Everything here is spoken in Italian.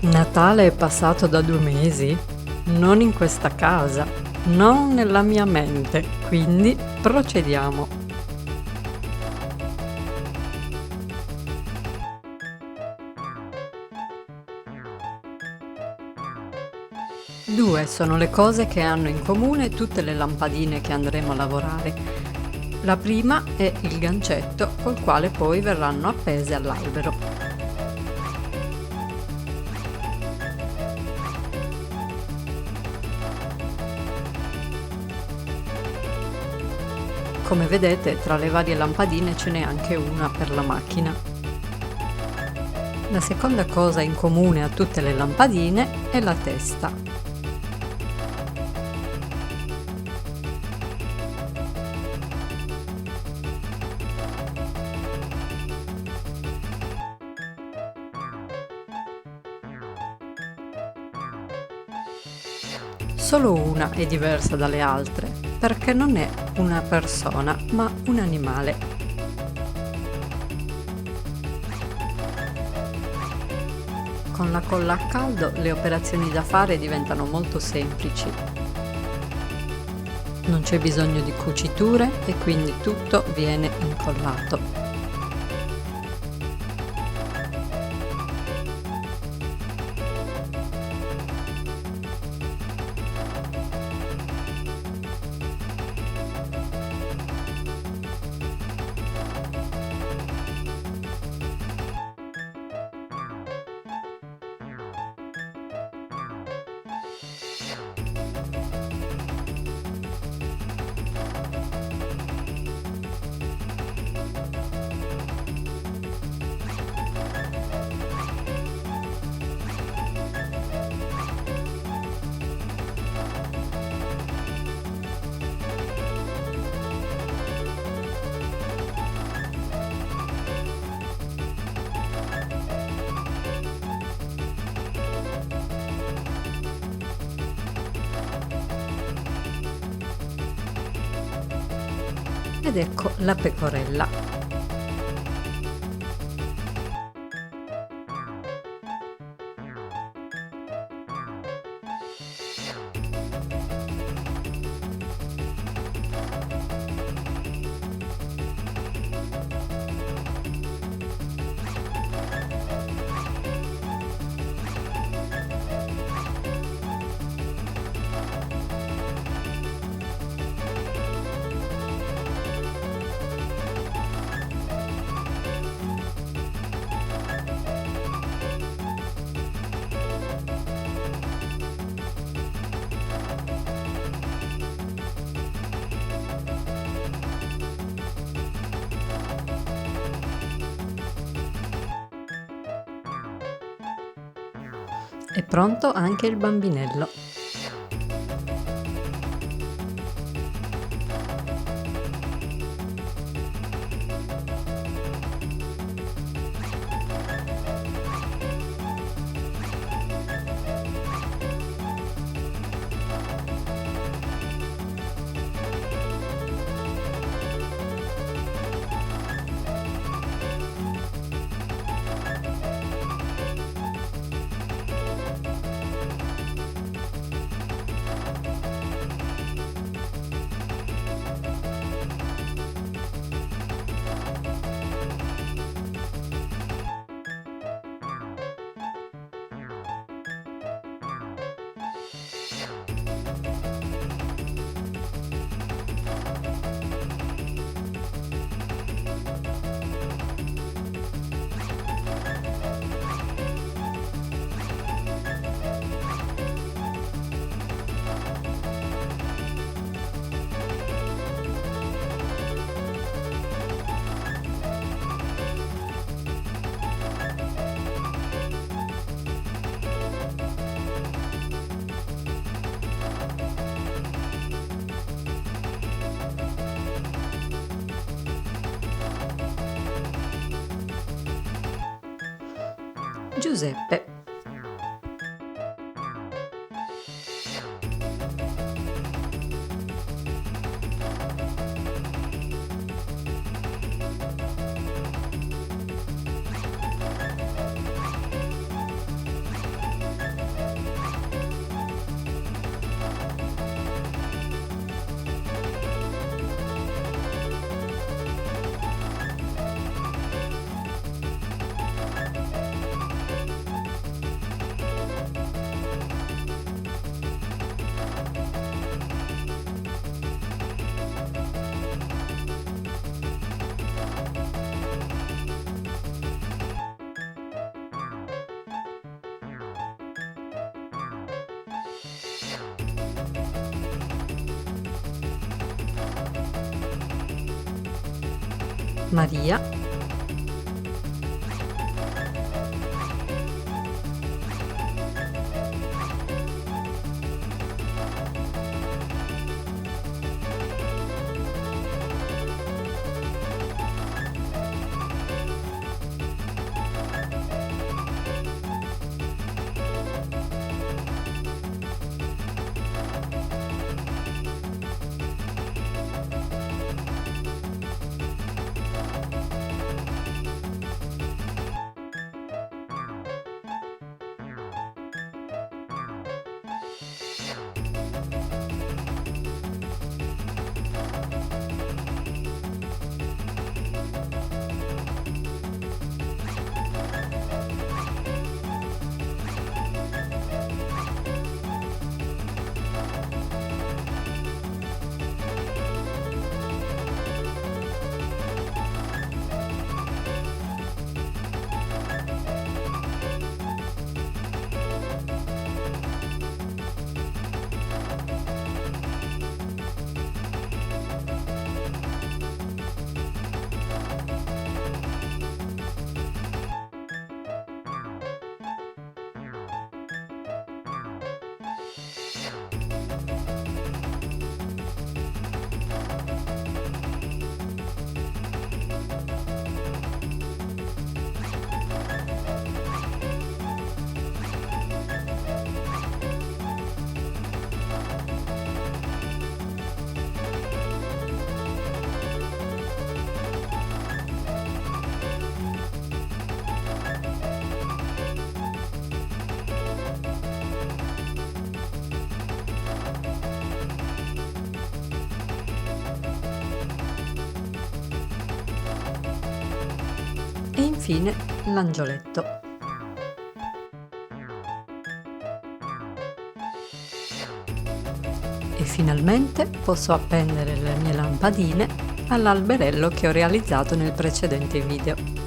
Natale è passato da 2 mesi? Non in questa casa, non nella mia mente, quindi procediamo. Due sono le cose che hanno in comune tutte le lampadine che andremo a lavorare. La prima è il gancetto col quale poi verranno appese all'albero. Come vedete, tra le varie lampadine ce n'è anche una per la macchina. La seconda cosa in comune a tutte le lampadine è la testa. Solo una è diversa dalle altre, perché non è una persona, ma un animale. Con la colla a caldo le operazioni da fare diventano molto semplici. Non c'è bisogno di cuciture e quindi tutto viene incollato. Ed ecco la pecorella. È pronto anche il bambinello. Giuseppe. Maria, e infine l'angioletto. E finalmente posso appendere le mie lampadine all'alberello che ho realizzato nel precedente video.